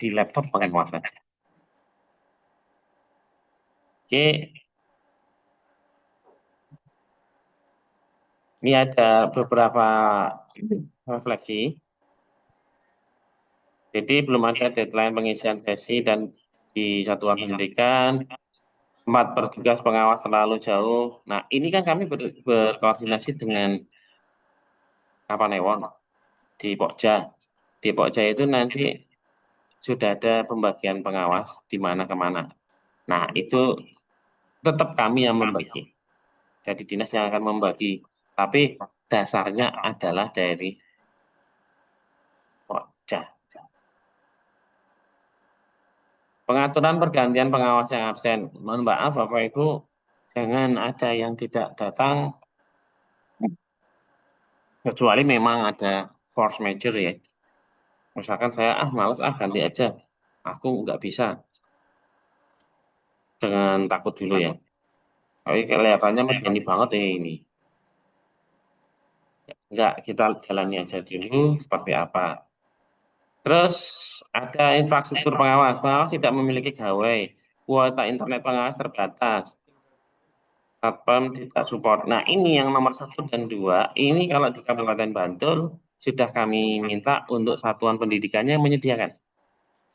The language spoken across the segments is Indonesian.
di laptop pengawasan. Oke, ini ada beberapa refleksi. Jadi belum ada deadline pengisian sesi dan di satuan pendidikan, 4 petugas pengawas terlalu jauh. Nah, ini kan kami berkoordinasi dengan Kapanewon di Pokja. Di Pokja itu nanti sudah ada pembagian pengawas di mana kemana. Nah, itu tetap kami yang membagi. Jadi dinas yang akan membagi. Tapi dasarnya adalah dari Pokja. Pengaturan pergantian pengawas yang absen. Mohon maaf Bapak Ibu, jangan ada yang tidak datang, kecuali memang ada force major ya. Misalkan saya, males ganti aja. Aku nggak bisa. Dengan takut dulu ya. Tapi kelihatannya berani banget ya ini. Enggak, kita jalani aja dulu seperti apa. Terus ada infrastruktur pengawas. Pengawas tidak memiliki gawai. Kuota internet pengawas terbatas. Satpam tidak support. Nah, ini yang nomor 1 dan 2. Ini kalau di Kabupaten Bantul sudah kami minta untuk satuan pendidikannya menyediakan.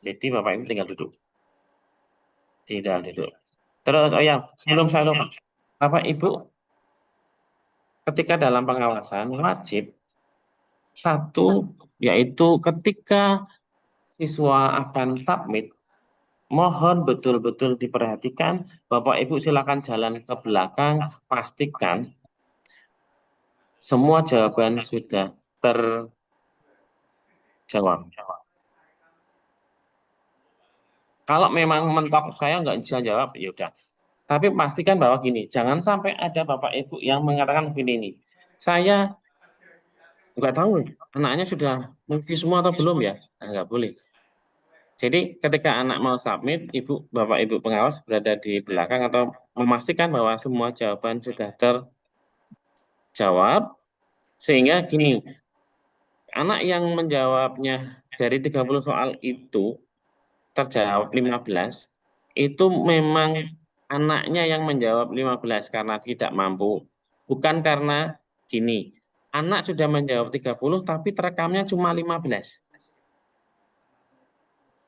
Jadi Bapak Ibu tinggal duduk. Tinggal duduk. Terus, oh ya, sebelum saya lupa. Bapak Ibu, ketika dalam pengawasan wajib satu, yaitu ketika siswa akan submit, mohon betul-betul diperhatikan. Bapak Ibu silakan jalan ke belakang, pastikan semua jawaban sudah terjawab. Kalau memang mentok saya nggak bisa jawab, ya udah. Tapi pastikan bahwa gini, jangan sampai ada Bapak Ibu yang mengatakan begini nih, saya nggak tahu anaknya sudah mengisi semua atau belum ya. Nah, nggak boleh. Jadi ketika anak mau submit, Bapak Ibu pengawas berada di belakang atau memastikan bahwa semua jawaban sudah terjawab, sehingga gini, anak yang menjawabnya dari 30 soal itu terjawab 15, itu memang anaknya yang menjawab 15 karena tidak mampu. Bukan karena gini, anak sudah menjawab 30 tapi terekamnya cuma 15.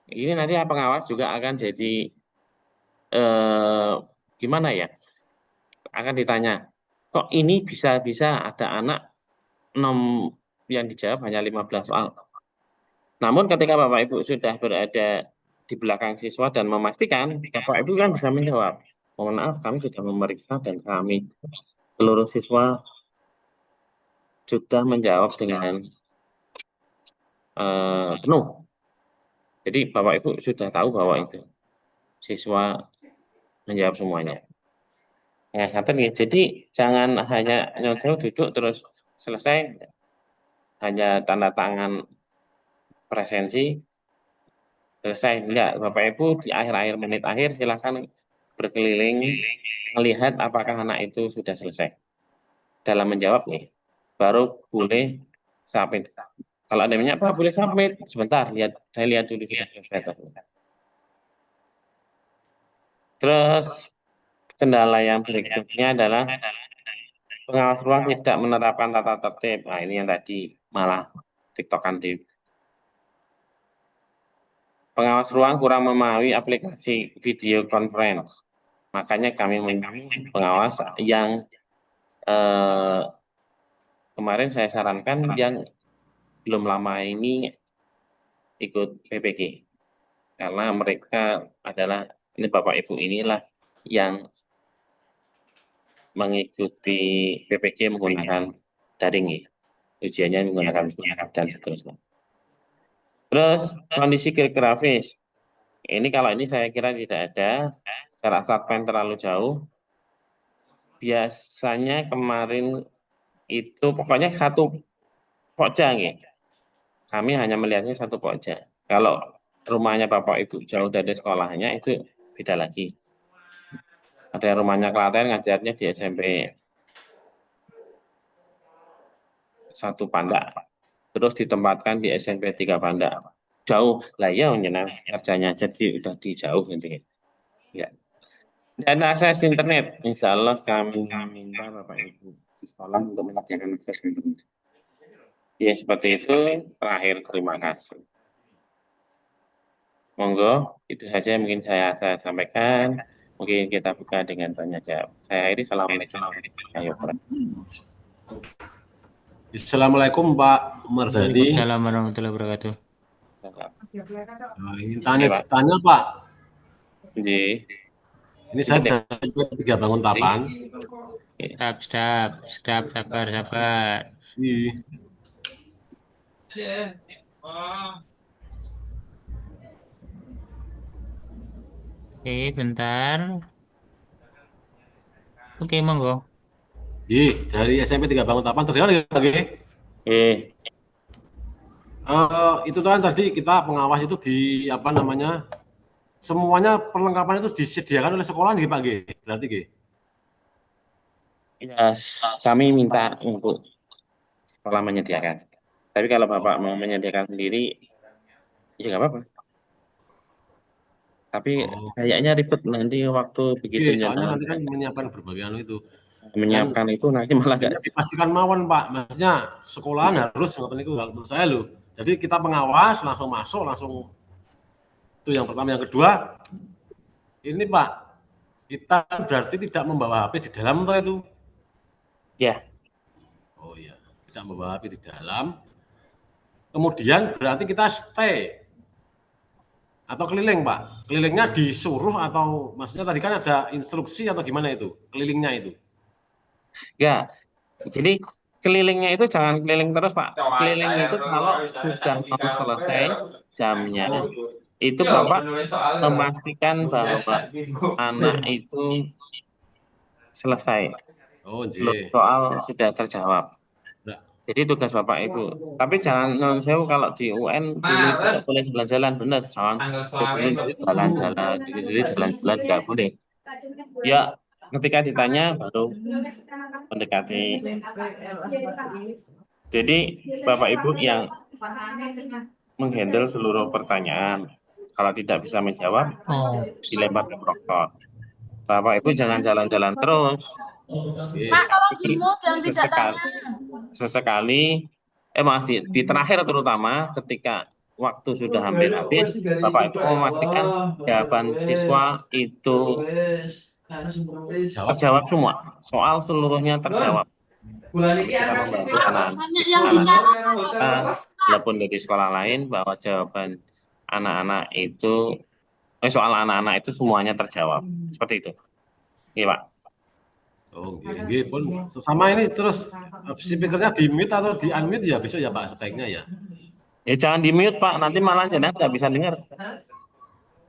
Ini nanti pengawas juga akan jadi gimana ya? Akan ditanya, kok ini bisa-bisa ada anak yang dijawab hanya 15 soal. Namun ketika Bapak Ibu sudah berada di belakang siswa dan memastikan, Bapak Ibu kan bisa menjawab. Mohon maaf, kami sudah memeriksa dan kami seluruh siswa sudah menjawab dengan penuh. Jadi Bapak Ibu sudah tahu bahwa itu siswa menjawab semuanya. Ya, ya. Jadi jangan hanya nyonseo duduk terus selesai hanya tanda tangan presensi selesai. Enggak, Bapak Ibu di akhir-akhir menit akhir silakan berkeliling melihat apakah anak itu sudah selesai dalam menjawab nih. Baru boleh submit. Kalau ada minyak Pak boleh submit. Sebentar, saya lihat dulu sudah selesai. Terus kendala yang berikutnya adalah pengawas ruang tidak menerapkan tata tertib. Nah, ini yang tadi malah tiktokan di pengawas ruang kurang memahami aplikasi video conference. Makanya kami memilih pengawas yang kemarin saya sarankan yang belum lama ini ikut PPG. Karena mereka adalah, ini Bapak Ibu inilah yang mengikuti PPG menggunakan daring ya. Ujiannya menggunakan Zoom dan seterusnya. Terus kondisi geografis. Ini kalau ini saya kira tidak ada. Jarak startpan terlalu jauh. Biasanya kemarin itu pokoknya satu pokja ya. Kami hanya melihatnya satu pokja. Kalau rumahnya Bapak Ibu jauh dari sekolahnya itu beda lagi. Ada yang rumahnya Klaten ngajarnya di SMP 1 Pandak. Terus ditempatkan di SMP 3 Pandak. jauh. Lah ya jenengan kerjanya jadi udah di jauh gitu ya. Dan akses internet, insya Allah kami minta Bapak Ibu di sekolah untuk menyediakan akses internet. Ya seperti itu. Terakhir terima kasih. Monggo, itu saja yang mungkin saya sampaikan. Mungkin kita buka dengan tanya jawab. Saya akhiri, assalamualaikum. Ayo, Pak. Assalamualaikum Pak Mardhani. Waalaikumsalam warahmatullahi wabarakatuh. Ingin Oke, Pak. tanya Pak. Jadi, Ini saya Betul, dari tiga bangun tapan. Sabar. Iya. Oke, bentar. Oke, monggo. Iya, dari SMP tiga bangun tapan terdengar lagi. Itu kan tadi kita pengawas itu di apa namanya? Semuanya perlengkapan itu disediakan oleh sekolah nih Pak G. Berarti G. ya, kami minta untuk sekolah menyediakan. Tapi kalau Bapak mau menyediakan sendiri, ya nggak apa-apa. Tapi kayaknya ribet nanti waktu begitu Iya, soalnya nanti kan nyentuh menyiapkan berbagai anu itu. menyiapkan itu nanti malah nggak Dipastikan mawon Pak, maksudnya sekolahan harus ngoten niku kalau menurut saya loh. Jadi kita pengawas langsung masuk langsung itu yang pertama, yang kedua ini Pak, kita berarti tidak membawa HP di dalam toh itu. ya. Oh iya, tidak membawa HP di dalam. Kemudian berarti kita stay atau keliling Pak. Kelilingnya disuruh atau maksudnya tadi kan ada instruksi atau gimana itu? Kelilingnya itu. Ya, jadi kelilingnya itu jangan keliling terus, Pak. Keliling itu kalau sudah mau selesai jamnya, itu Bapak memastikan bahwa anak itu selesai. Oh, Soal sudah terjawab. Jadi tugas Bapak Ibu. Tapi jangan non sewu kalau di UN dulu itu nggak boleh jalan-jalan, benar. Jangan boleh jalan-jalan, jadi jalan-jalan nggak boleh. Ya, ketika ditanya baru mendekati. Jadi Bapak Ibu yang menghandle seluruh pertanyaan. Kalau tidak bisa menjawab, dilempar ke proktor. Bapak Ibu jangan jalan-jalan terus. Pak, tolong di-mute yang tidak tanya. Sesekali, maaf, di terakhir terutama ketika waktu sudah hampir habis, Bapak Ibu memastikan jawaban siswa itu terjawab semua. Soal seluruhnya terjawab. Kita membantu Banyak yang bicara. kita, walaupun dari sekolah lain, bahwa jawaban anak-anak itu, soal anak-anak itu semuanya terjawab. Seperti itu. Iya, Pak. Oh, iya, pun sama ini terus speakernya di mute atau di unmute ya besok ya Pak sebaiknya ya. Ya jangan di mute Pak, nanti malah jenengan nggak bisa dengar.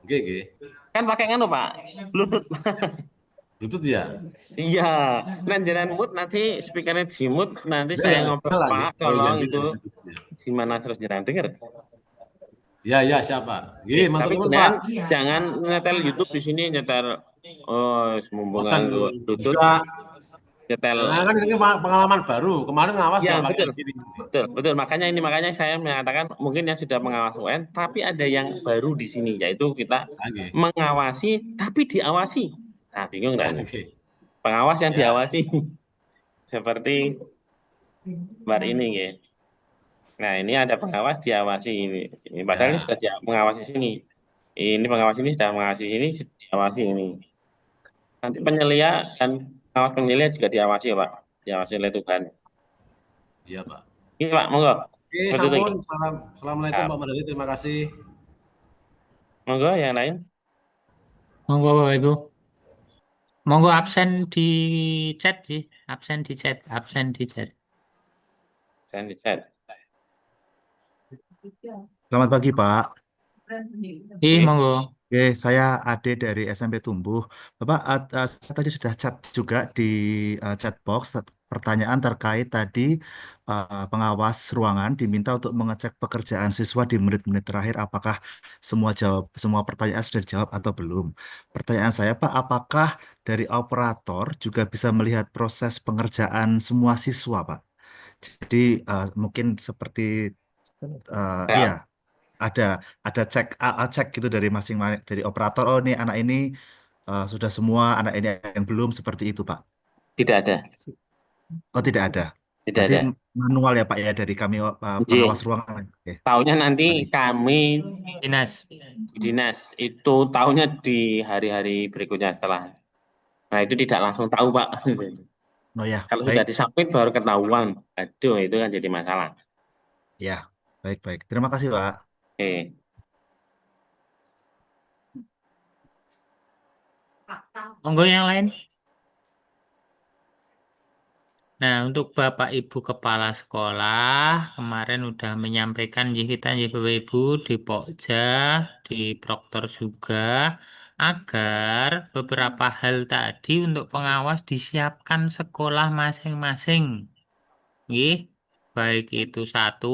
Oke. Kan pakai nganu Pak, Bluetooth. Bluetooth ya? Iya, kan jenengan mute nanti speakernya di mute, nanti saya ngobrol Pak, tolong itu gimana terus jenengan dengar. Ya siapa? Nggih, matur nuwun Pak. Jangan nyetel YouTube di sini, nyetel sembungan Bluetooth. Nah, kan ini pengalaman baru. Kemarin ngawas ya, nggak pakai betul. Betul. Makanya saya mengatakan mungkin yang sudah mengawas UN, tapi ada yang baru di sini, yaitu kita mengawasi tapi diawasi. Nah, bingung nggak? Pengawas yang diawasi. Seperti Mbak ini ya. Nah, ini ada pengawas diawasi ini. Padahal ini sudah mengawasi sini. Ini pengawas ini sudah mengawasi sini, diawasi ini. Nanti penyelia dan pengawas penyelia juga diawasi ya Pak. Diawasi oleh Tuhan. Iya Pak. Iya Pak, monggo. Oke, sampun. Assalamualaikum Pak Mardhani, terima kasih. Monggo yang lain. Monggo Bapak Ibu. Monggo absen di chat sih, absen di chat. Selamat pagi Pak. Iya, monggo. Oke, saya Ade dari SMP Tumbuh. Bapak, saya tadi sudah chat juga di chat box pertanyaan terkait tadi pengawas ruangan diminta untuk mengecek pekerjaan siswa di menit-menit terakhir apakah semua pertanyaan sudah dijawab atau belum. Pertanyaan saya Pak, apakah dari operator juga bisa melihat proses pengerjaan semua siswa Pak? Jadi mungkin seperti ya. ada ada cek gitu dari masing-masing dari operator. Oh, ini anak ini sudah semua, anak ini yang belum seperti itu, Pak. Tidak ada, Oh, tidak ada. tidak Berarti ada. manual ya, Pak ya, dari kami pengawas J. ruangan. Oke, Tahunya nanti baik. kami Dinas. di dinas itu tahunya di hari-hari berikutnya setelah. Nah itu tidak langsung tahu Pak. Oh ya, Kalau sudah baik. disubmit baru ketahuan. Aduh itu kan jadi masalah. Ya, baik. Terima kasih, Pak. Oke. Monggo yang lain. Nah, untuk Bapak Ibu Kepala Sekolah, kemarin udah menyampaikan ya kita ya Bapak Ibu di Pokja, di Proktor juga, agar beberapa hal tadi untuk pengawas disiapkan sekolah masing-masing. Nggih, baik itu satu,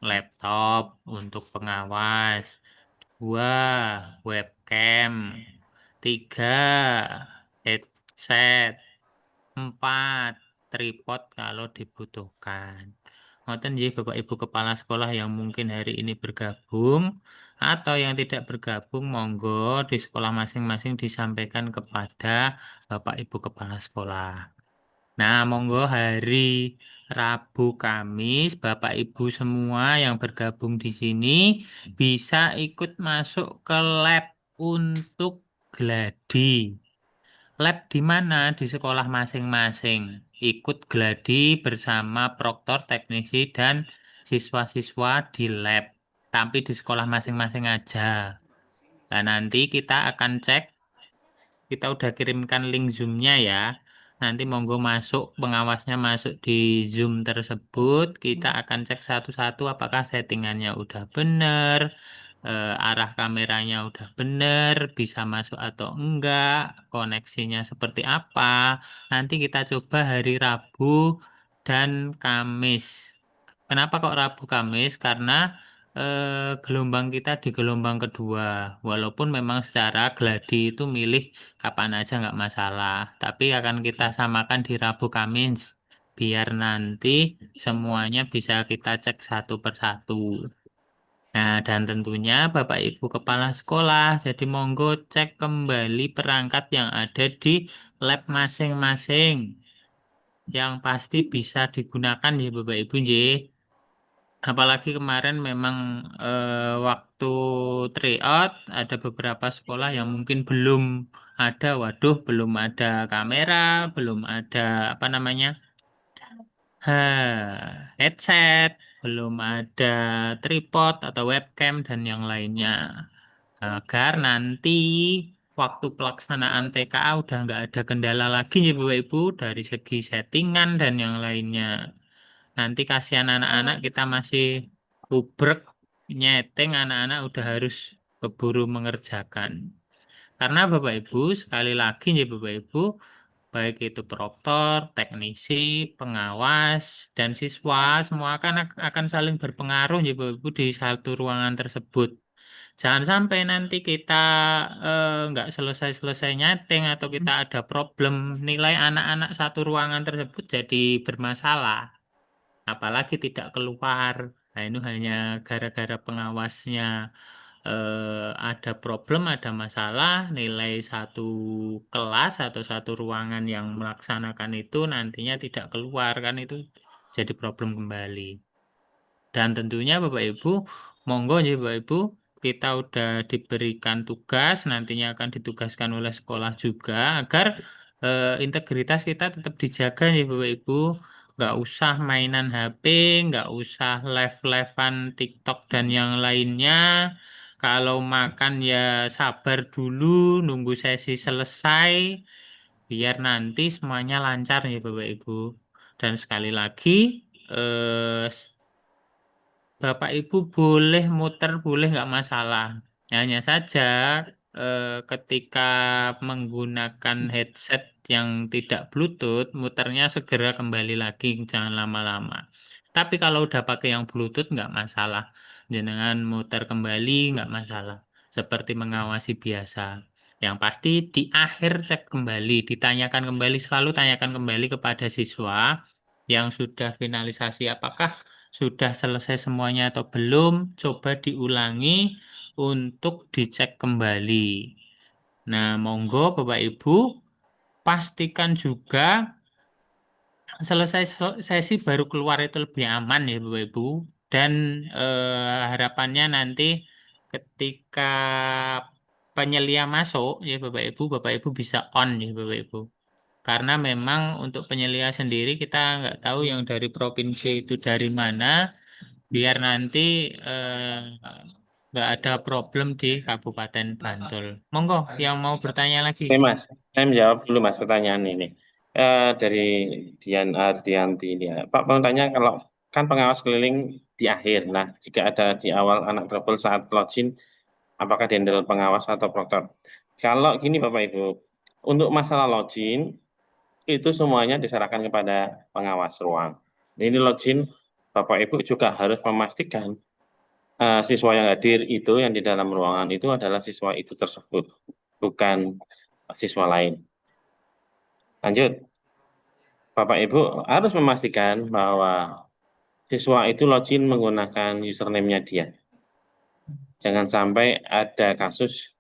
laptop untuk pengawas, dua, webcam, tiga, headset, empat, tripod kalau dibutuhkan. Ngoten nggih Bapak Ibu Kepala Sekolah yang mungkin hari ini bergabung atau yang tidak bergabung, monggo di sekolah masing-masing disampaikan kepada Bapak Ibu Kepala Sekolah. Nah, monggo hari Rabu Kamis Bapak Ibu semua yang bergabung di sini bisa ikut masuk ke lab untuk gladi. Lab di mana? Di sekolah masing-masing. Ikut gladi bersama proktor, teknisi, dan siswa-siswa di lab. Tapi di sekolah masing-masing aja. Nah, nanti kita akan cek. Kita udah kirimkan link Zoom-nya ya. Nanti monggo masuk, pengawasnya masuk di Zoom tersebut. Kita akan cek satu-satu apakah settingannya udah benar, arah kameranya udah benar, bisa masuk atau enggak, koneksinya seperti apa. Nanti kita coba hari Rabu dan Kamis. Kenapa kok Rabu Kamis? Karena gelombang kita di gelombang kedua. Walaupun memang secara gladi itu milih kapan aja nggak masalah. Tapi akan kita samakan di Rabu Kamis. Biar nanti semuanya bisa kita cek satu persatu. Nah, dan tentunya Bapak Ibu Kepala Sekolah, jadi monggo cek kembali perangkat yang ada di lab masing-masing. Yang pasti bisa digunakan ya Bapak Ibu ya. Apalagi kemarin memang waktu tryout ada beberapa sekolah yang mungkin belum ada, waduh, belum ada kamera, belum ada apa namanya, headset, belum ada tripod atau webcam dan yang lainnya. Agar nanti waktu pelaksanaan TKA udah nggak ada kendala lagi ya Bapak Ibu dari segi settingan dan yang lainnya. Nanti kasihan anak-anak kita masih bubrek, nyeting, anak-anak udah harus keburu mengerjakan. Karena Bapak Ibu, sekali lagi ya Bapak Ibu, baik itu proktor, teknisi, pengawas, dan siswa, semua akan saling berpengaruh ya Bapak Ibu di satu ruangan tersebut. Jangan sampai nanti kita nggak selesai-selesai nyeting atau kita ada problem, nilai anak-anak satu ruangan tersebut jadi bermasalah apalagi tidak keluar. Nah, ini hanya gara-gara pengawasnya ada problem, ada masalah, nilai satu kelas atau satu ruangan yang melaksanakan itu nantinya tidak keluar, kan itu jadi problem kembali. Dan tentunya Bapak Ibu, monggo ya Bapak Ibu, kita udah diberikan tugas, nantinya akan ditugaskan oleh sekolah juga agar integritas kita tetap dijaga ya Bapak Ibu. Nggak usah mainan HP, nggak usah live-livean TikTok dan yang lainnya. Kalau makan ya sabar dulu, nunggu sesi selesai, biar nanti semuanya lancar ya Bapak Ibu. Dan sekali lagi, eh, Bapak Ibu boleh muter, boleh nggak masalah. Hanya saja ketika menggunakan headset yang tidak Bluetooth, muternya segera kembali lagi, jangan lama-lama. Tapi kalau udah pakai yang Bluetooth nggak masalah. Jangan muter kembali nggak masalah. Seperti mengawasi biasa. Yang pasti di akhir cek kembali, ditanyakan kembali, selalu tanyakan kembali kepada siswa yang sudah finalisasi apakah sudah selesai semuanya atau belum, coba diulangi untuk dicek kembali. Nah, monggo Bapak Ibu, pastikan juga selesai sesi baru keluar itu lebih aman ya Bapak Ibu. Dan harapannya nanti ketika penyelia masuk ya Bapak Ibu bisa on ya Bapak Ibu. Karena memang untuk penyelia sendiri kita nggak tahu yang dari provinsi itu dari mana, biar nanti nggak ada problem di Kabupaten Bantul. Monggo yang mau bertanya lagi. Oke Mas, saya menjawab dulu Mas pertanyaan ini. Dari Dian Ardianti ini ya. Pak mau tanya kalau kan pengawas keliling di akhir. Nah, jika ada di awal anak trouble saat login, apakah dihandle pengawas atau proktor? Kalau gini Bapak Ibu, untuk masalah login itu semuanya diserahkan kepada pengawas ruang. Ini login Bapak Ibu juga harus memastikan siswa yang hadir itu yang di dalam ruangan itu adalah siswa itu tersebut, bukan siswa lain. Lanjut, Bapak Ibu harus memastikan bahwa siswa itu login menggunakan username-nya dia. Jangan sampai ada kasus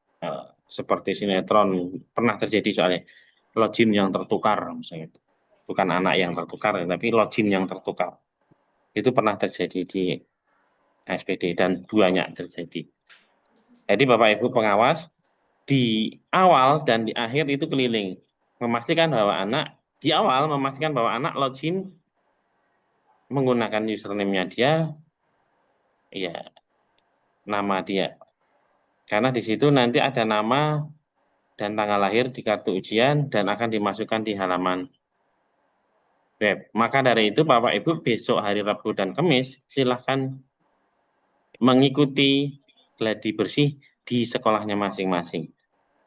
seperti sinetron, pernah terjadi soalnya, login yang tertukar misalnya. Bukan anak yang tertukar, tapi login yang tertukar. Itu pernah terjadi di SPD dan banyak terjadi. Jadi Bapak Ibu pengawas, di awal dan di akhir itu keliling. Memastikan bahwa di awal memastikan bahwa anak login menggunakan username-nya dia, ya nama dia. Karena di situ nanti ada nama dan tanggal lahir di kartu ujian dan akan dimasukkan di halaman web. Maka dari itu Bapak Ibu besok hari Rabu dan Kamis silahkan mengikuti gladi bersih di sekolahnya masing-masing.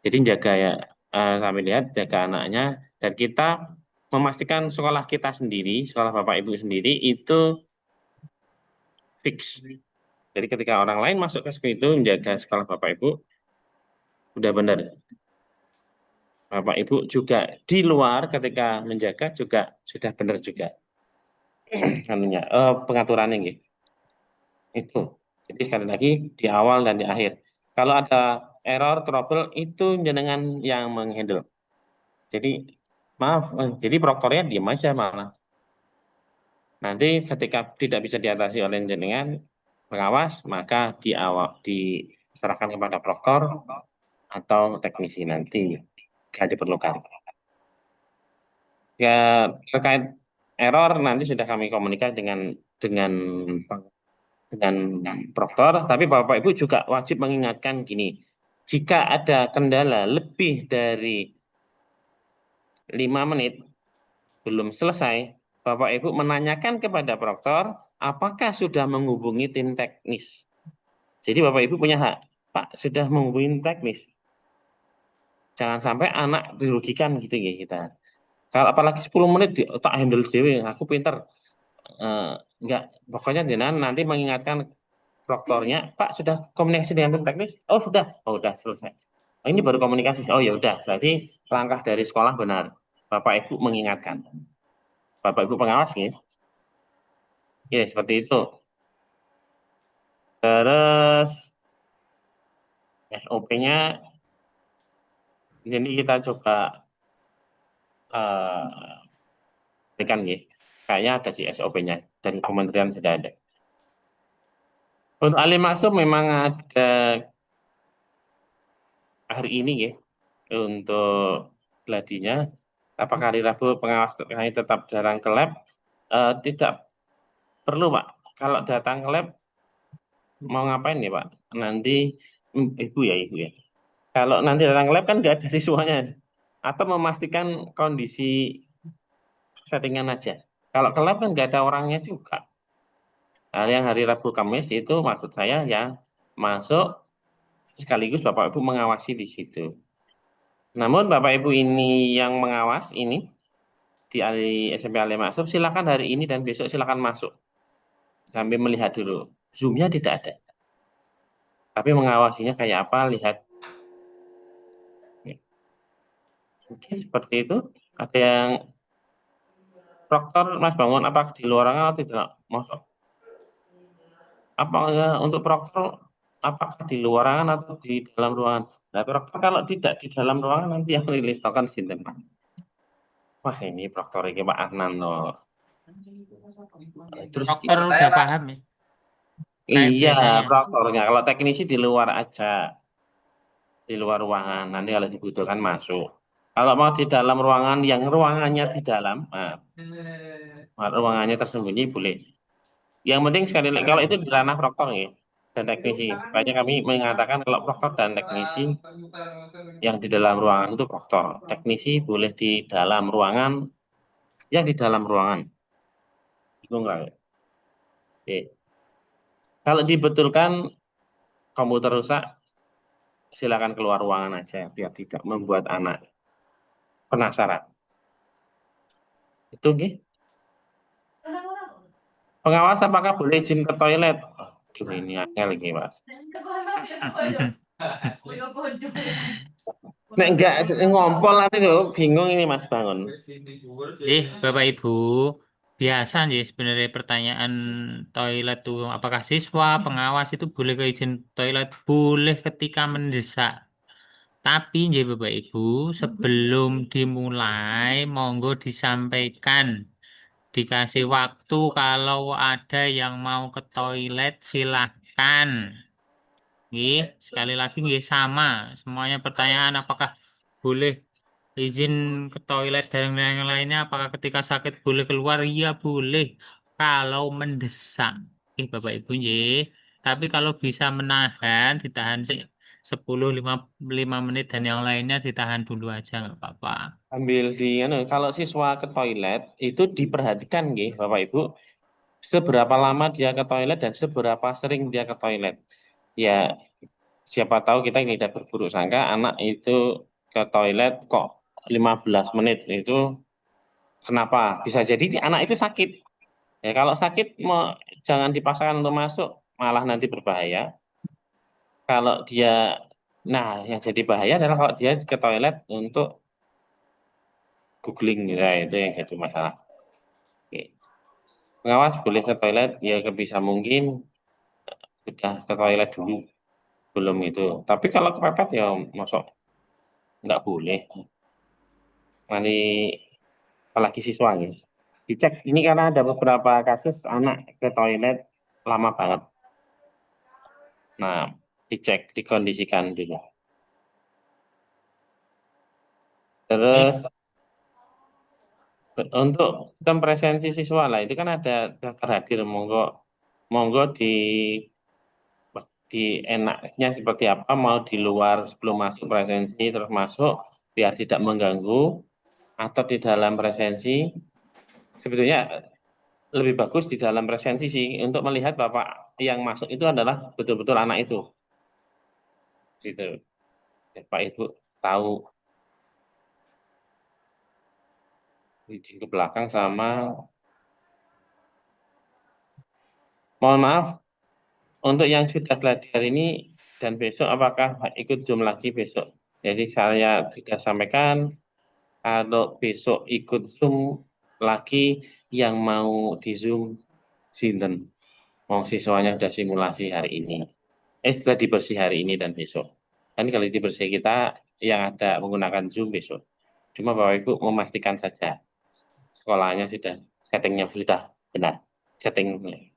Jadi jaga ya, kami lihat jaga anaknya dan kita memastikan sekolah kita sendiri, sekolah Bapak Ibu sendiri itu fix. Jadi ketika orang lain masuk ke sekolah itu menjaga sekolah Bapak Ibu udah benar. Bapak Ibu juga di luar ketika menjaga juga sudah benar juga anunya pengaturannya gitu. Itu. Jadi sekali lagi di awal dan di akhir. Kalau ada error trouble itu jenengan yang menghandle. Jadi maaf, jadi proktornya diam aja malah. Nanti ketika tidak bisa diatasi oleh jenengan pengawas, maka diserahkan kepada proktor atau teknisi nanti jika diperlukan. Ya terkait error nanti sudah kami komunikasi dengan proktor, tapi Bapak Ibu juga wajib mengingatkan gini, jika ada kendala lebih dari 5 menit belum selesai, Bapak Ibu menanyakan kepada proktor apakah sudah menghubungi tim teknis. Jadi Bapak Ibu punya hak, Pak sudah menghubungi tim teknis. Jangan sampai anak dirugikan gitu ya kita. Kalau apalagi 10 menit tak handle dewe, aku pinter. Enggak, pokoknya jenengan nanti mengingatkan proktornya, Pak sudah komunikasi dengan tim teknis? Oh sudah, selesai. Oh, ini baru komunikasi. Oh ya udah, berarti langkah dari sekolah benar. Bapak Ibu mengingatkan. Bapak Ibu pengawas ya. Ya seperti itu. Terus SOP-nya, jadi kita coba berikan ya. Kayaknya ada sih SOP-nya dan kementerian sudah ada. Untuk ahli maksud memang ada hari ini ya untuk gladinya. Apakah hari Rabu pengawas kami tetap jarang ke lab? Tidak perlu Pak. Kalau datang ke lab mau ngapain ya Pak? Nanti ibu ya. Kalau nanti datang ke lab kan nggak ada siswanya. Atau memastikan kondisi settingan aja. Kalau ke lab kan nggak ada orangnya juga. Nah, yang hari Rabu Kamis itu maksud saya yang masuk sekaligus Bapak Ibu mengawasi di situ. Namun Bapak Ibu ini yang mengawas ini di SMP Ali Maksum silakan hari ini dan besok silakan masuk sambil melihat dulu. Zoom-nya tidak ada. Tapi mengawasinya kayak apa lihat. Oke, seperti itu. Ada yang proktor Mas Bangun apakah di luar atau tidak? Masuk. Apakah untuk proktor, apakah di luar ruangan atau di dalam ruangan? Nah, proktor kalau tidak di dalam ruangan nanti yang rilis token sinten, Pak. Wah, ini proktor ini Pak Adnan loh. Terus Dokter udah paham ya? Kayak iya, biasanya. proktornya. Kalau teknisi di luar aja, di luar ruangan. Nanti kalau dibutuhkan masuk. Kalau mau di dalam ruangan yang ruangannya di dalam, ruangannya tersembunyi boleh. Yang penting sekali lagi kalau itu di ranah proktor ya dan teknisi. Makanya kami mengatakan kalau proktor dan teknisi yang di dalam ruangan itu proktor. Teknisi boleh di dalam ruangan, yang di dalam ruangan. Bingung nggak? Oke. Kalau dibetulkan komputer rusak, silakan keluar ruangan aja biar tidak membuat anak penasaran. Itu nggih. Pengawas apakah boleh izin ke toilet? Aduh, ini angel lagi, Mas. Nek enggak ngompol nanti loh, bingung ini Mas bangun. Bapak Ibu, biasa nih sebenarnya pertanyaan toilet tuh, apakah siswa, pengawas itu boleh ke izin toilet? Boleh ketika mendesak. Tapi nih Bapak Ibu, sebelum dimulai, monggo disampaikan. Dikasih waktu kalau ada yang mau ke toilet silahkan. Nggih, sekali lagi nggih sama. Semuanya pertanyaan apakah boleh izin ke toilet dan yang lainnya, apakah ketika sakit boleh keluar? Iya boleh. Kalau mendesak. Bapak Ibu nggih. Tapi kalau bisa menahan, ditahan 10 5 menit dan yang lainnya ditahan dulu aja nggak apa-apa. Ambil kalau siswa ke toilet itu diperhatikan nggih Bapak Ibu, seberapa lama dia ke toilet dan seberapa sering dia ke toilet. Ya, siapa tahu kita tidak berburuk sangka anak itu ke toilet kok 15 menit itu kenapa? Bisa jadi anak itu sakit. Ya, kalau sakit jangan dipaksakan untuk masuk, malah nanti berbahaya. Kalau dia, nah yang jadi bahaya adalah kalau dia ke toilet untuk googling, ya itu yang jadi masalah. Oke. Pengawas boleh ke toilet, ya bisa mungkin sudah ke toilet dulu, belum itu. Tapi kalau kepepet ya masuk nggak boleh. Nanti apalagi siswa ya. Dicek ini karena ada beberapa kasus anak ke toilet lama banget. Nah, dicek, dikondisikan dulu. Terus untuk sistem presensi siswa lah itu kan ada daftar hadir, monggo monggo di enaknya seperti apa, mau di luar sebelum masuk presensi terus masuk biar tidak mengganggu, atau di dalam presensi. Sebetulnya lebih bagus di dalam presensi sih untuk melihat Bapak yang masuk itu adalah betul-betul anak itu gitu. Pak Ibu tahu di ke belakang sama, mohon maaf untuk yang sudah belajar ini dan besok apakah ikut Zoom lagi besok. Jadi saya sudah sampaikan kalau besok ikut Zoom lagi yang mau di Zoom sinten. Mau siswanya sudah simulasi hari ini. Sudah dibersih hari ini dan besok. Kan kalau dibersih kita yang ada menggunakan Zoom besok. Cuma Bapak Ibu memastikan saja sekolahnya sudah, settingnya sudah benar. Settingnya.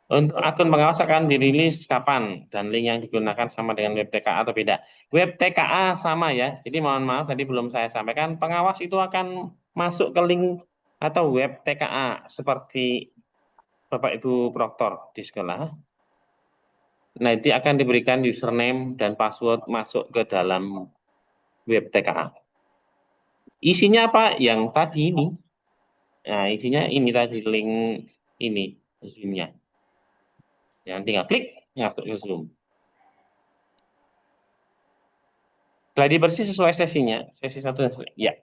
Untuk akun pengawas akan dirilis kapan dan link yang digunakan sama dengan web TKA atau beda? Web TKA sama ya. Jadi mohon maaf tadi belum saya sampaikan, pengawas itu akan masuk ke link atau web TKA seperti Bapak Ibu proktor di sekolah. Nanti akan diberikan username dan password masuk ke dalam web TKA. Isinya apa? Yang tadi ini. Nah, isinya ini tadi link ini Zoom-nya. Yang tinggal klik masuk ke Zoom. Gladi bersih sesuai sesinya, sesi 1 ya.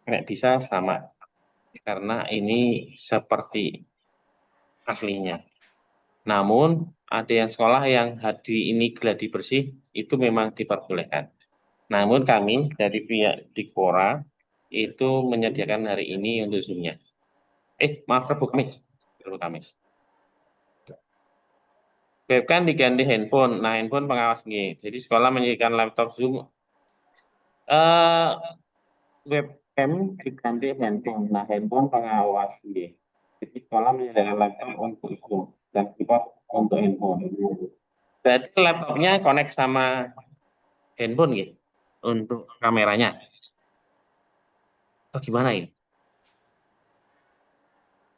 Nggak bisa sama, karena ini seperti aslinya. Namun, ada yang sekolah yang hari ini gladi bersih, itu memang diperbolehkan. Namun kami dari pihak Dikpora, itu menyediakan hari ini untuk Zoom-nya. Maaf, Rabu Kamis. Rabu Kamis. Webcam diganti handphone. Nah, handphone pengawas nggih. Jadi sekolah menyediakan laptop Zoom. Webcam diganti handphone. Nah, handphone pengawas nggih. Jadi sekolah menyediakan laptop untuk Zoom dan keyboard untuk handphone. Berarti laptopnya connect sama handphone nggih untuk kameranya. Atau gimana ini?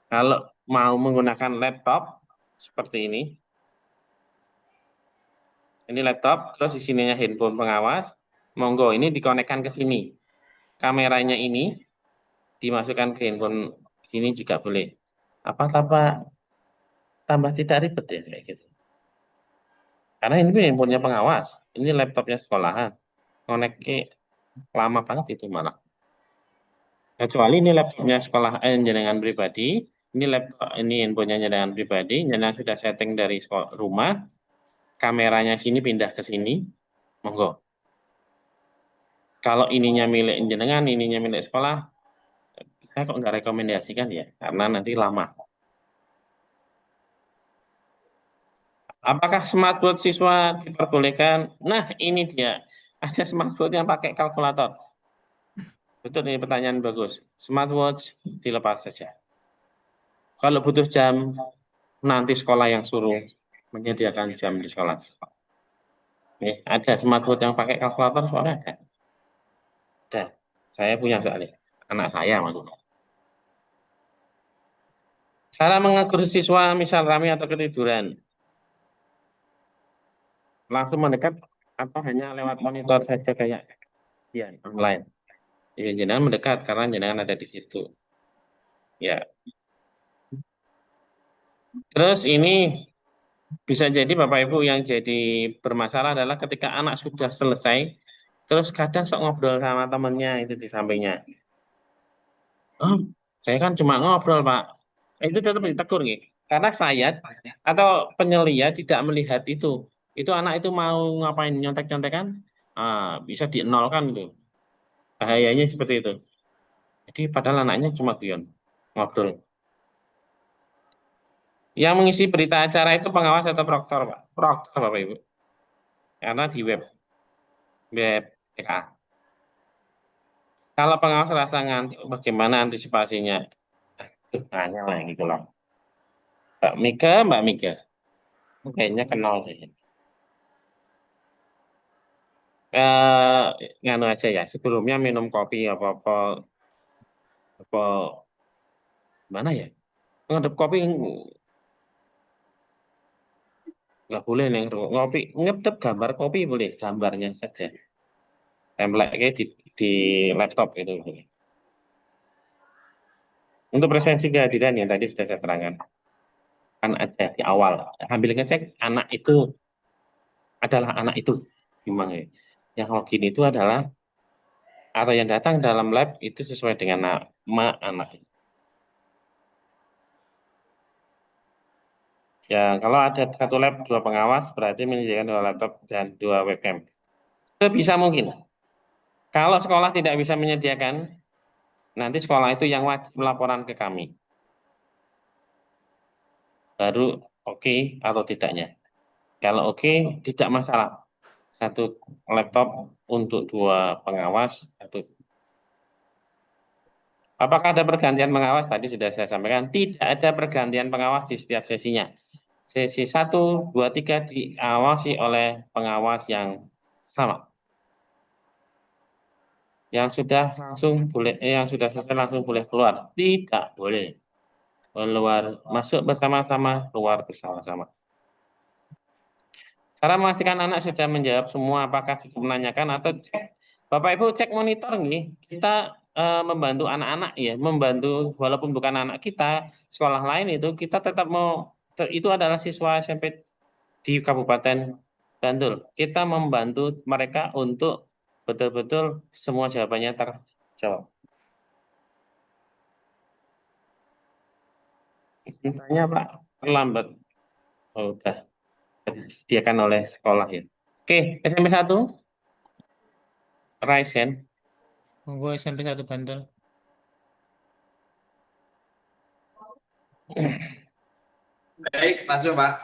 Kalau mau menggunakan laptop seperti ini laptop, terus di sininya handphone pengawas, monggo ini dikonekkan ke sini. Kameranya ini dimasukkan ke handphone sini juga boleh. Apa tambah tidak ribet ya kayak gitu. Karena ini handphonenya pengawas, ini laptopnya sekolahan. Koneknya lama banget itu malah. Kecuali ini laptopnya sekolah jenengan pribadi, ini handphonenya jenengan pribadi, jenengan sudah setting dari rumah, kameranya sini pindah ke sini, monggo. Kalau ininya milik jenengan, ininya milik sekolah, saya kok nggak rekomendasikan ya, karena nanti lama. Apakah smartwatch siswa diperbolehkan? Nah, ini dia. Ada smartwatch yang pakai kalkulator. Betul, ini pertanyaan bagus. Smartwatch dilepas saja. Kalau butuh jam, nanti sekolah yang suruh menyediakan jam di sekolah. Ada smartwatch yang pakai kalkulator, soalnya ada. Ada. Saya punya soalnya. Anak saya maksudnya. Cara mengukur siswa misal rame atau ketiduran. Langsung mendekat atau hanya lewat monitor saja kayak ya, online. Ya, jenengan mendekat karena jenengan ada di situ. Ya. Terus ini bisa jadi Bapak Ibu yang jadi bermasalah adalah ketika anak sudah selesai, terus kadang sok ngobrol sama temennya itu di sampingnya. Oh, saya kan cuma ngobrol, Pak. Itu tetap ditegur gitu. Karena saya atau penyelia tidak melihat itu. Itu anak itu mau ngapain nyontek-nyontekan, bisa dienolkan itu. Bahayanya seperti itu. Jadi padahal anaknya cuma guyon, ngobrol. Yang mengisi berita acara itu pengawas atau proktor, Pak? Proktor, Bapak Ibu. Karena di web TKA. Kalau pengawas rasa ngantuk, bagaimana antisipasinya? Tanya lah gitu loh. Mbak Mika, kayaknya kenal deh. Nganu aja ya, sebelumnya minum kopi apa mana ya? Ngadep kopi nggak boleh nih, ngopi ngedep gambar kopi boleh, gambarnya saja. Template di laptop itu. Untuk presensi kehadiran yang tadi sudah saya terangkan, kan ada di awal. Ambil ngecek anak itu adalah anak itu, gimana ya? Yang login itu adalah atau yang datang dalam lab itu sesuai dengan nama anak. Ya, kalau ada satu lab, 2 pengawas, berarti menyediakan 2 laptop dan 2 webcam. Sebisa mungkin. Kalau sekolah tidak bisa menyediakan, nanti sekolah itu yang wajib melaporan ke kami. Baru oke atau tidaknya. Kalau oke, tidak masalah. 1 laptop untuk 2 pengawas, 1. Apakah ada pergantian pengawas? Tadi sudah saya sampaikan, tidak ada pergantian pengawas di setiap sesinya. Sesi 1, 2, 3 diawasi oleh pengawas yang sama. Yang sudah selesai langsung boleh keluar. Tidak boleh. Keluar, masuk bersama-sama, keluar bersama-sama. Cara memastikan anak sudah menjawab semua, apakah cukup menanyakan atau Bapak Ibu cek monitor nih. Kita membantu anak-anak ya, membantu walaupun bukan anak kita, sekolah lain itu kita tetap itu adalah siswa SMP di Kabupaten Bantul. Kita membantu mereka untuk betul-betul semua jawabannya terjawab. Tanya Pak, terlambat. Oh, udah disediakan oleh sekolah ya. Oke, SMP 1, Raisen. Monggo SMP 1 Bantul. Baik, masuk Pak.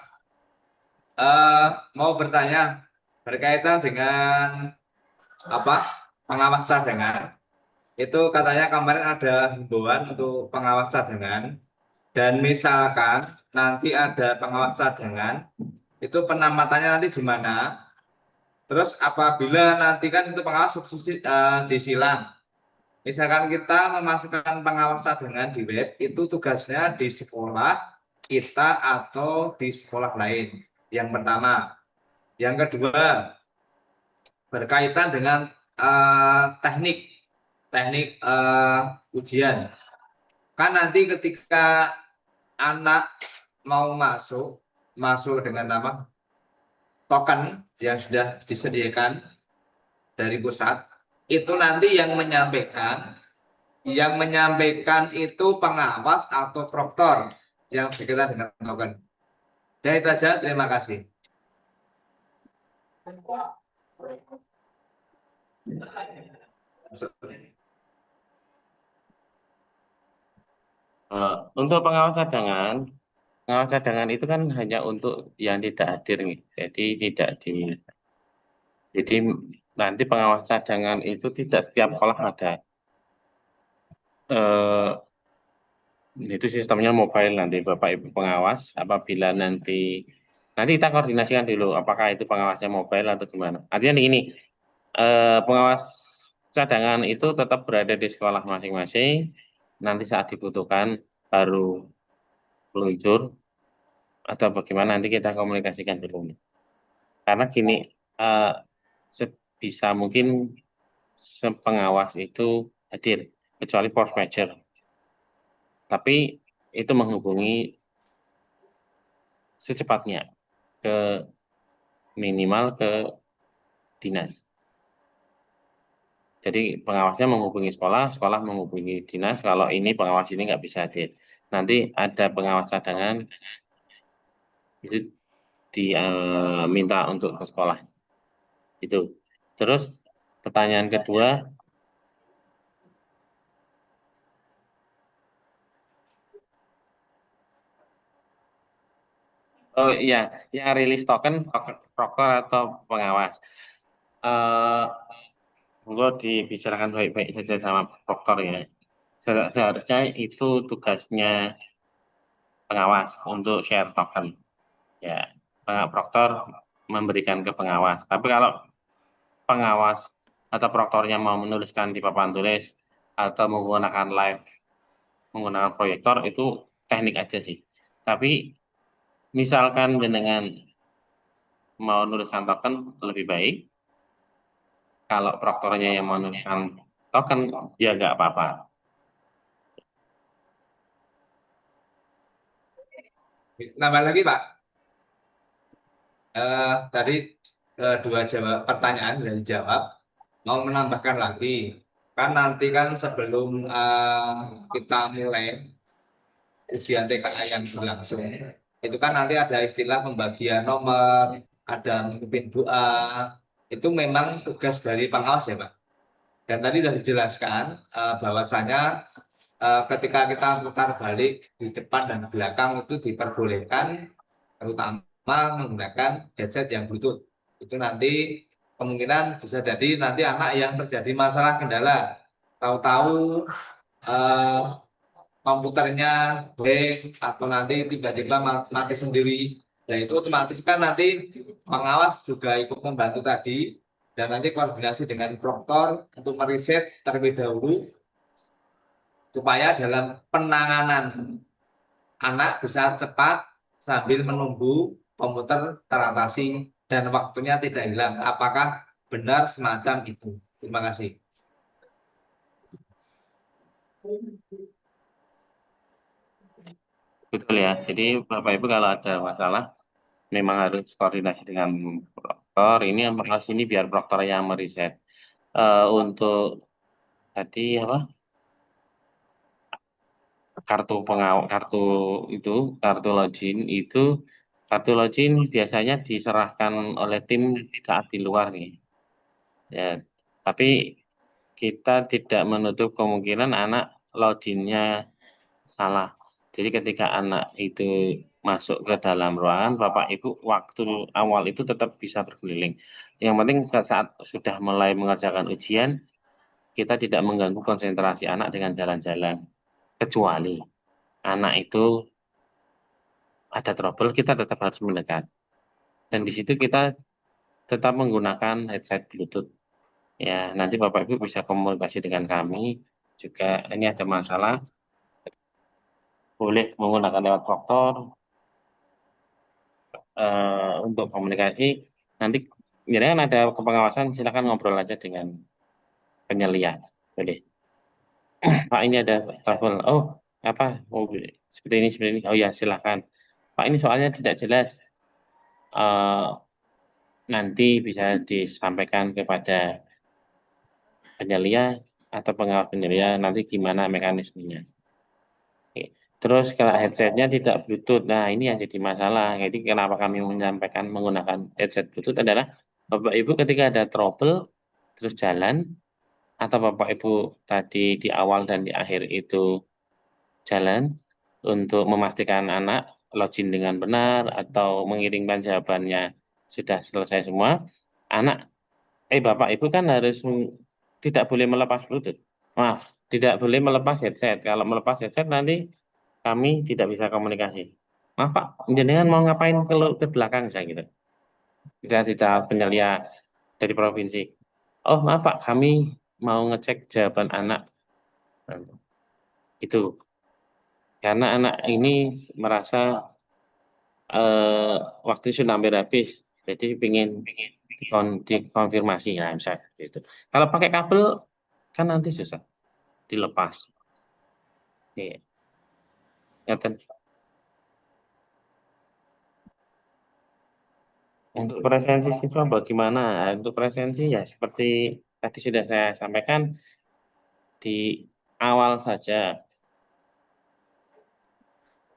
Eh, mau bertanya berkaitan dengan apa pengawas cadangan. Itu katanya kemarin ada himbauan untuk pengawas cadangan. Dan misalkan nanti ada pengawas cadangan, itu penamatannya nanti di mana? Terus apabila nanti kan itu pengawas subsidi disilang. Misalkan kita memasukkan pengawas cadangan di web, itu tugasnya di sekolah kita atau di sekolah lain. Yang pertama. Yang kedua, berkaitan dengan teknik ujian. Kan nanti ketika anak mau masuk dengan nama token yang sudah disediakan dari pusat, itu nanti yang menyampaikan itu pengawas atau proktor yang berkaitan dengan token. Ya itu saja, terima kasih. Untuk pengawas cadangan itu kan hanya untuk yang tidak hadir nih. Jadi nanti pengawas cadangan itu tidak setiap sekolah ada. Eh, itu sistemnya mobile nanti Bapak Ibu pengawas. Apabila nanti kita koordinasikan dulu apakah itu pengawasnya mobile atau gimana. Artinya ini pengawas cadangan itu tetap berada di sekolah masing-masing. Nanti saat dibutuhkan baru meluncur atau bagaimana nanti kita komunikasikan dulu. Karena gini, sebisa mungkin pengawas itu hadir, kecuali force majeure. Tapi itu menghubungi secepatnya ke minimal ke dinas. Jadi pengawasnya menghubungi sekolah, sekolah menghubungi dinas. Kalau ini pengawas ini nggak bisa hadir. Nanti ada pengawas cadangan itu diminta untuk ke sekolah. Itu. Terus pertanyaan kedua, oh iya, yang rilis token proker atau pengawas. Monggo dibicarakan baik-baik saja sama proktor ya. Seharusnya itu tugasnya pengawas untuk share token. Ya, proktor memberikan ke pengawas. Tapi kalau pengawas atau proktornya mau menuliskan di papan tulis atau menggunakan menggunakan proyektor itu teknik aja sih. Tapi misalkan dengan mau nuliskan token lebih baik, kalau proktornya yang mau nuliskan token ya nggak apa-apa. Nambah lagi Pak. Tadi dua pertanyaan sudah dijawab. Mau menambahkan lagi. Kan nanti kan sebelum kita mulai ujian TKA yang berlangsung, itu kan nanti ada istilah pembagian nomor, ada memimpin doa. Itu memang tugas dari pengawas ya Pak. Dan tadi sudah dijelaskan bahwasanya ketika kita putar balik di depan dan belakang itu diperbolehkan terutama menggunakan headset yang Bluetooth. Itu nanti kemungkinan bisa jadi nanti anak yang terjadi masalah kendala, tahu-tahu komputernya blank atau nanti tiba-tiba mati sendiri. Nah itu otomatis kan nanti pengawas juga ikut membantu tadi dan nanti koordinasi dengan proktor untuk meriset terlebih dahulu supaya dalam penanganan anak bisa cepat sambil menunggu komputer teratasi dan waktunya tidak hilang. Apakah benar semacam itu? Terima kasih. Betul ya. Jadi Bapak Ibu kalau ada masalah memang harus koordinasi dengan proktor. Ini yang pengawas ini biar proktor yang meriset. Untuk tadi apa? Kartu login biasanya diserahkan oleh tim saat di luar nih. Ya, tapi kita tidak menutup kemungkinan anak loginnya salah. Jadi ketika anak itu masuk ke dalam ruangan, Bapak Ibu waktu awal itu tetap bisa berkeliling. Yang penting saat sudah mulai mengerjakan ujian, kita tidak mengganggu konsentrasi anak dengan jalan-jalan. Kecuali anak itu ada trouble, kita tetap harus mendekat. Dan di situ kita tetap menggunakan headset Bluetooth. Ya, nanti Bapak Ibu bisa komunikasi dengan kami. Juga ini ada masalah, boleh menggunakan lewat proktor untuk komunikasi. Nanti ya kan ada kepengawasan, silakan ngobrol aja dengan penyelia. Boleh. Pak, ini ada trouble. Oh, apa? Oh, seperti ini. Oh ya, silakan. Pak, ini soalnya tidak jelas. Nanti bisa disampaikan kepada penyelia atau pengawas penyelia nanti gimana mekanismenya. Oke. Terus kalau headsetnya tidak Bluetooth, nah ini yang jadi masalah. Jadi kenapa kami menyampaikan menggunakan headset Bluetooth adalah Bapak Ibu ketika ada trouble terus jalan atau Bapak Ibu tadi di awal dan di akhir itu jalan untuk memastikan anak login dengan benar atau mengirimkan jawabannya sudah selesai semua, Bapak Ibu kan harus tidak boleh melepas Bluetooth. Maaf, tidak boleh melepas headset. Kalau melepas headset nanti kami tidak bisa komunikasi. Maaf Pak, jenengan mau ngapain ke belakang saya gitu. Kita penyelia dari provinsi. Oh maaf Pak, kami mau ngecek jawaban anak. Itu. Karena anak ini merasa waktu sudah hampir habis. Jadi ingin dikonfirmasi ya misalnya gitu. Kalau pakai kabel kan nanti susah dilepas. Oke. Ngeten. Untuk presensi siswa bagaimana? Untuk presensi ya seperti tadi sudah saya sampaikan di awal saja.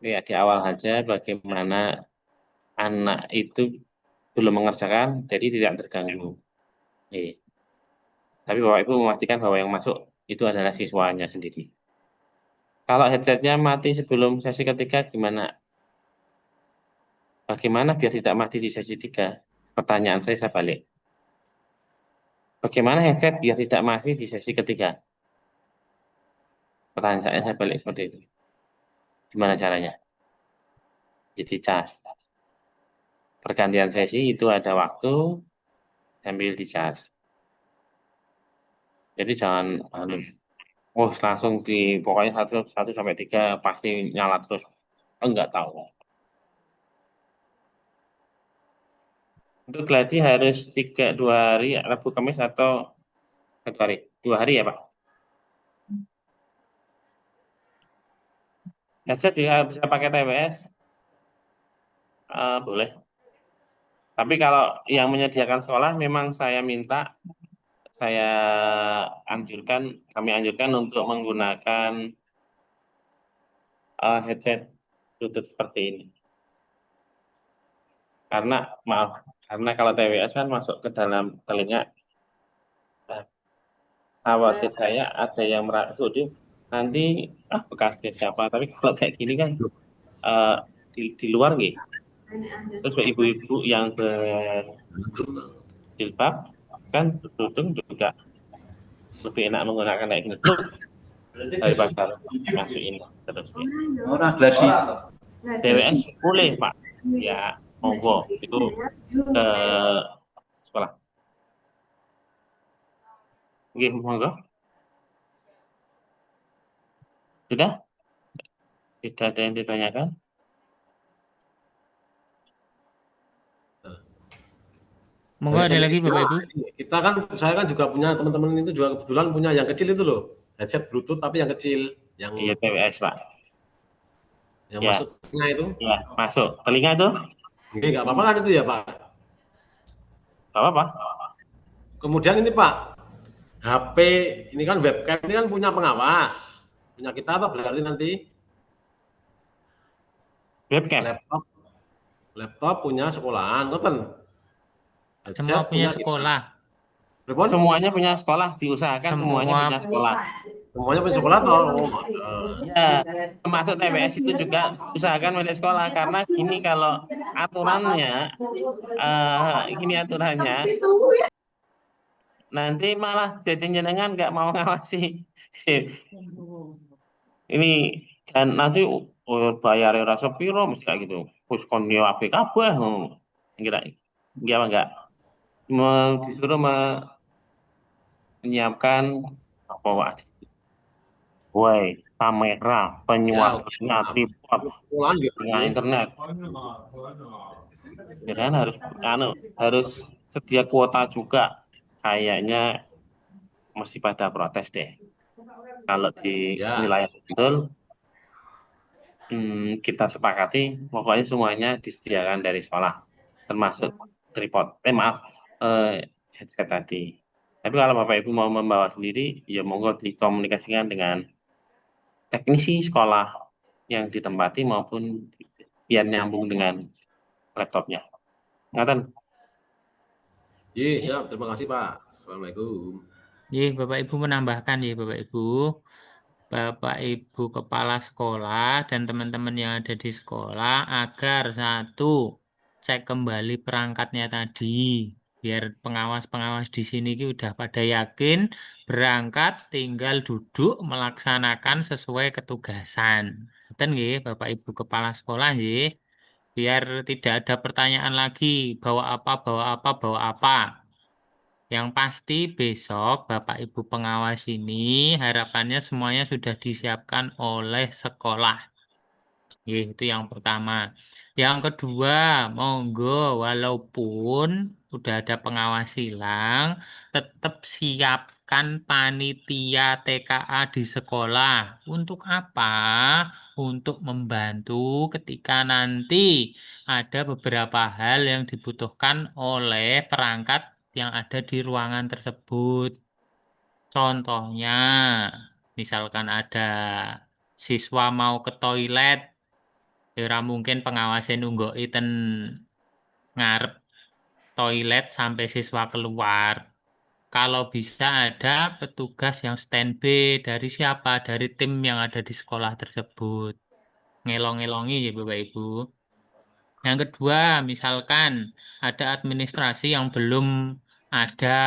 Ya, di awal saja bagaimana anak itu belum mengerjakan, jadi tidak terganggu. Tapi Bapak Ibu memastikan bahwa yang masuk itu adalah siswanya sendiri. Kalau headsetnya mati sebelum sesi ketiga gimana? Bagaimana biar tidak mati di sesi 3? Pertanyaan saya balik. Bagaimana headset biar tidak mati di sesi ketiga? Pertanyaan saya balik seperti itu. Gimana caranya? Jadi cas. Pergantian sesi itu ada waktu sambil dicas. Jadi jangan langsung pokoknya 1 sampai 3 pasti nyala terus. Enggak tahu. Untuk gladi harus 2 hari, Rabu Kamis atau 1 hari? 2 hari ya Pak? Headset juga bisa pakai TWS? Boleh. Tapi kalau yang menyediakan sekolah memang kami anjurkan untuk menggunakan headset Bluetooth seperti ini. Karena kalau TWS kan masuk ke dalam telinga, khawatir saya ada yang merasuk nanti bekasnya siapa. Tapi kalau kayak gini kan di luar nih. Terus ibu-ibu yang berjilbab kan berkerudung juga lebih enak menggunakan kayak gini daripada masuk ini terus. Orang gladi. TWS boleh Pak, ya monggo itu ke sekolah. Oke, monggo. Sudah? Tidak ada yang ditanyakan? Monggo ada lagi Bapak Ibu. Saya kan juga punya teman-teman itu juga kebetulan punya yang kecil itu loh, headset Bluetooth tapi yang kecil, yang Iya TWS Pak. yang Ya. masuk telinga itu. Ya, masuk telinga itu? Nggak apa-apa kan itu ya Pak? Gak apa-apa. Kemudian ini Pak, HP ini kan webcam ini kan punya pengawas, punya kita atau berarti nanti Webcam. laptop punya sekolahan, ngoten. Semua punya sekolah. Pripun? Semuanya punya sekolah, diusahakan semuanya Semua punya sekolah. Semuanya punya sekolah toh. Oh, Ya, termasuk TPS itu juga usahakan milik sekolah karena gini kalau aturannya, gini aturannya, nanti malah jadi jenengan nggak mau ngawasi. Ini dan nanti bayar ora sepiro mesti kayak gitu. Terus kon yo apik kabeh. Kira enggak disuruh menyiapkan apa Wak? Woi, kamera, ya, penyuapannya, tripod sekolahan gitu. dengan internet. Ya kan harus sedia kuota juga. Kayaknya mesti pada protes deh. Kalau di Ya, wilayah Bantul, kita sepakati pokoknya semuanya disediakan dari sekolah, termasuk tripod. Maaf, headset tadi. Tapi kalau Bapak Ibu mau membawa sendiri, ya monggo dikomunikasikan dengan teknisi sekolah yang ditempati maupun biar nyambung dengan laptopnya. Ngaten. iya siap. Terima kasih Pak. Assalamualaikum. Bapak Ibu menambahkan Bapak Ibu. Bapak Ibu kepala sekolah dan teman-teman yang ada di sekolah agar satu cek kembali perangkatnya tadi biar pengawas-pengawas di sini ki udah pada yakin berangkat tinggal duduk melaksanakan sesuai ketugasan. Betul nggih Bapak Ibu kepala sekolah nggih? Biar tidak ada pertanyaan lagi bawa apa bawa apa bawa apa. Yang pasti besok Bapak Ibu pengawas ini harapannya semuanya sudah disiapkan oleh sekolah. Itu yang pertama. Yang kedua, monggo walaupun udah ada pengawas silang, tetap siapkan panitia TKA di sekolah. Untuk apa? Untuk membantu ketika nanti ada beberapa hal yang dibutuhkan oleh perangkat yang ada di ruangan tersebut. Contohnya, misalkan ada siswa mau ke toilet, ya ora mungkin pengawasnya nunggu ten ngarep toilet sampai siswa keluar. Kalau bisa ada petugas yang standby dari siapa? Dari tim yang ada di sekolah tersebut. Ngelong-ngelongi ya Bapak Ibu. Yang kedua, misalkan ada administrasi yang belum ada,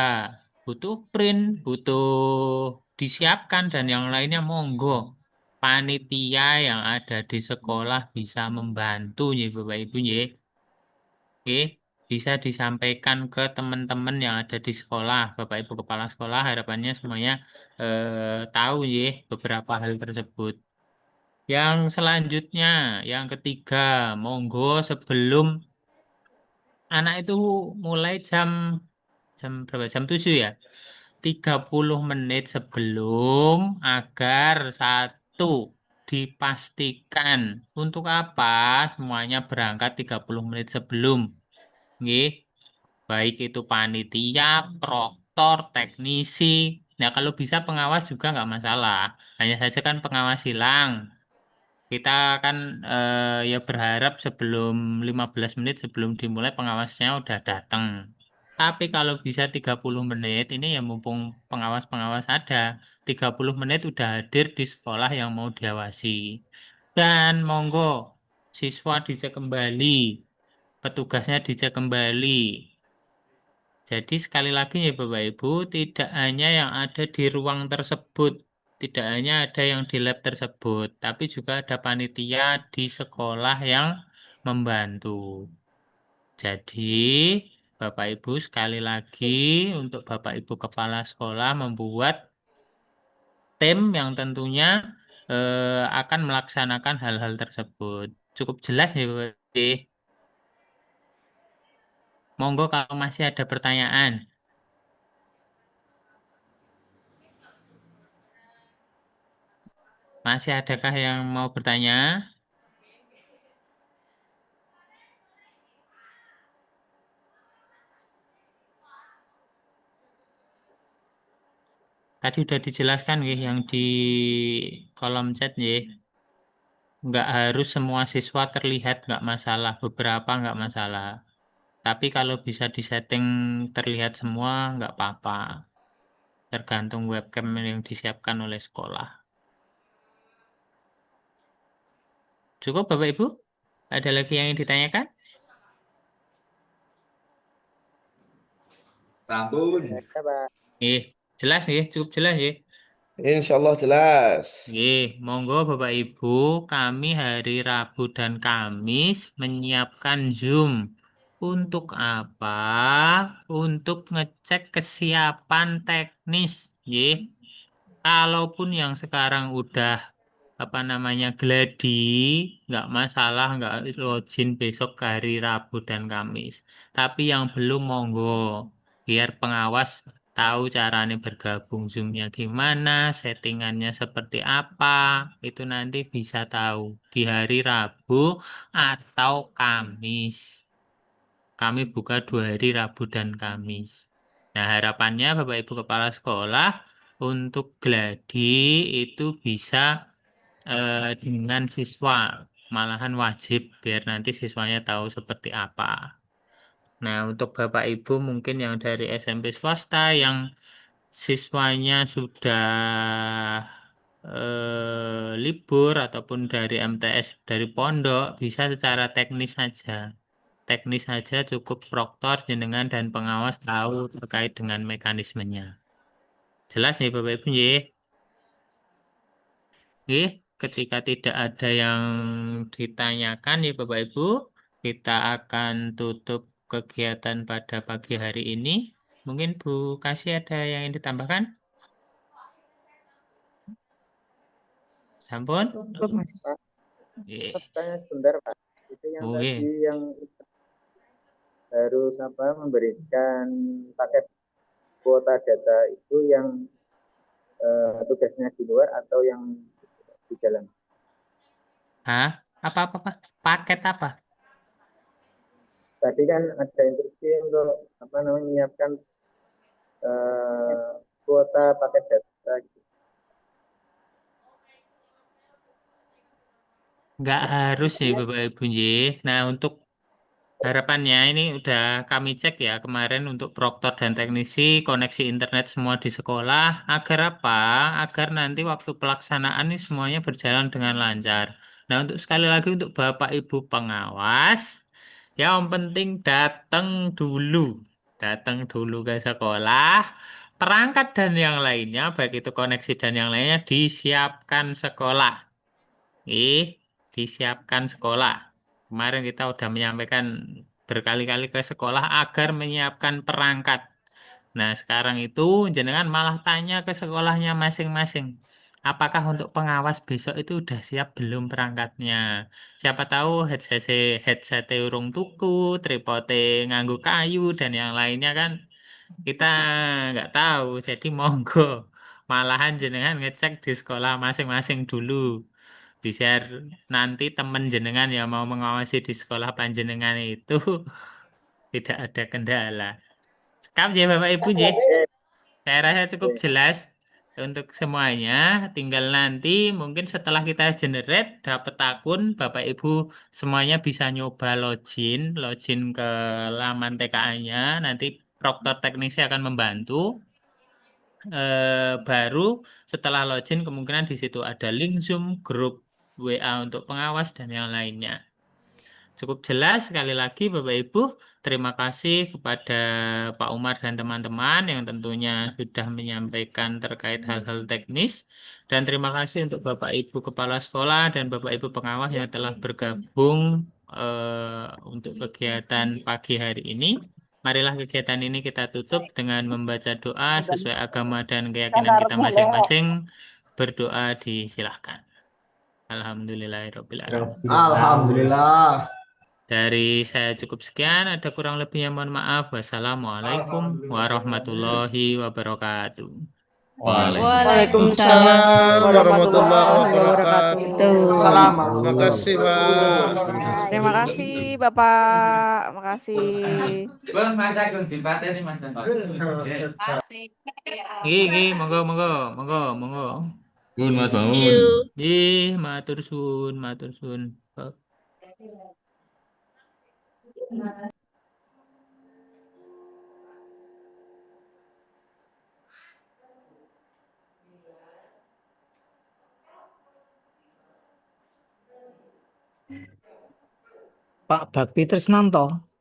butuh print, butuh disiapkan dan yang lainnya monggo. Panitia yang ada di sekolah bisa membantu ya Bapak Ibu ya. Oke, bisa disampaikan ke teman-teman yang ada di sekolah, Bapak Ibu kepala sekolah, harapannya semuanya tahu ya beberapa hal tersebut. Yang selanjutnya, yang ketiga, monggo sebelum anak itu mulai jam jam berapa? Jam 7 ya. 30 menit sebelum agar satu dipastikan untuk apa semuanya berangkat 30 menit sebelum. Nggih, baik itu panitia, proktor, teknisi. Nah, kalau bisa pengawas juga nggak masalah. Hanya saja kan pengawas hilang. Kita kan ya berharap sebelum 15 menit sebelum dimulai pengawasnya udah datang. Tapi kalau bisa 30 menit, ini ya mumpung pengawas-pengawas ada, 30 menit udah hadir di sekolah yang mau diawasi. Dan monggo, siswa dicek kembali, petugasnya dicek kembali. Jadi sekali lagi ya Bapak Ibu, tidak hanya yang ada di ruang tersebut, tidak hanya ada yang di lab tersebut, tapi juga ada panitia di sekolah yang membantu. Jadi, Bapak Ibu sekali lagi untuk Bapak Ibu kepala sekolah membuat tim yang tentunya akan melaksanakan hal-hal tersebut. Cukup jelas ya Bapak Ibu. Monggo kalau masih ada pertanyaan. Masih adakah yang mau bertanya? Tadi udah dijelaskan ya yang di kolom chat ya. Nggak harus semua siswa terlihat nggak masalah, beberapa nggak masalah. Tapi kalau bisa disetting terlihat semua nggak apa-apa. tergantung webcam yang disiapkan oleh sekolah. Cukup Bapak Ibu? Ada lagi yang ingin ditanyakan? Sampun. Jelas ya, cukup jelas ya. Insya Allah jelas. Monggo Bapak Ibu, kami hari Rabu dan Kamis menyiapkan Zoom. Untuk apa? Untuk ngecek kesiapan teknis, Kalaupun yang sekarang udah gladi, nggak masalah, nggak login besok hari Rabu dan Kamis. Tapi yang belum monggo, biar pengawas tahu caranya bergabung Zoom-nya gimana, settingannya seperti apa, itu nanti bisa tahu di hari Rabu atau Kamis. Kami buka 2 hari Rabu dan Kamis. Nah, harapannya Bapak Ibu Kepala Sekolah untuk gladi itu bisa dengan siswa, malahan wajib biar nanti siswanya tahu seperti apa. Nah, untuk Bapak Ibu mungkin yang dari SMP swasta yang siswanya sudah libur ataupun dari MTS dari pondok bisa secara teknis saja. Teknis saja cukup proktor jenengan dan pengawas tahu terkait dengan mekanismenya. Jelas ya Bapak Ibu ya? Ketika tidak ada yang ditanyakan ya Bapak Ibu, kita akan tutup kegiatan pada pagi hari ini. Mungkin Bu Kasih ada yang ingin ditambahkan? Sampun? Cukup, Mas. Nggih. Pertanyaan sebentar, Pak. Itu yang Oh, tadi yang harus memberikan paket kuota data itu yang tugasnya di luar atau yang di dalam? Hah? Apa? Paket apa? Tadi kan ada instruksi untuk menyiapkan kuota paket data. Nggak harus ya Bapak Ibu nggih. Nah, untuk harapannya ini udah kami cek ya kemarin untuk proktor dan teknisi koneksi internet semua di sekolah. Agar apa? Agar nanti waktu pelaksanaan ini semuanya berjalan dengan lancar. Nah, untuk sekali lagi untuk Bapak Ibu pengawas, yang penting datang dulu. Datang dulu ke sekolah. Perangkat dan yang lainnya, baik itu koneksi dan yang lainnya disiapkan sekolah. Disiapkan sekolah. Kemarin kita udah menyampaikan berkali-kali ke sekolah agar menyiapkan perangkat. Nah, sekarang itu jenengan malah tanya ke sekolahnya masing-masing. Apakah untuk pengawas besok itu udah siap belum perangkatnya? Siapa tahu headset urung tuku, tripote nganggo kayu dan yang lainnya kan kita nggak tahu. Jadi monggo malahan jenengan ngecek di sekolah masing-masing dulu. Biar nanti teman jenengan yang mau mengawasi di sekolah panjenengan itu tidak ada kendala. Sekap ya Bapak Ibu ya. Saya rasa cukup jelas untuk semuanya. Tinggal nanti mungkin setelah kita generate dapat akun, Bapak Ibu semuanya bisa nyoba login ke laman TKA-nya. Nanti proktor teknisi akan membantu. Baru setelah login kemungkinan di situ ada link Zoom, grup WA untuk pengawas dan yang lainnya. Cukup jelas sekali lagi Bapak Ibu, terima kasih kepada Pak Umar dan teman-teman yang tentunya sudah menyampaikan terkait hal-hal teknis dan terima kasih untuk Bapak Ibu Kepala Sekolah dan Bapak Ibu pengawas yang telah bergabung untuk kegiatan pagi hari ini. Marilah kegiatan ini kita tutup dengan membaca doa sesuai agama dan keyakinan kita masing-masing. Berdoa disilahkan. Alhamdulillahirrahmanirrahim. Alhamdulillah. Dari saya cukup sekian, ada kurang lebihnya mohon maaf. Wassalamualaikum warahmatullahi wabarakatuh. Waalaikumsalam warahmatullahi wabarakatuh. Terima kasih, Pak. Terima kasih Bapak, makasih. Monggo. Gun Mas Bangun. Matur suwun. Pak Bakti Trisnanto.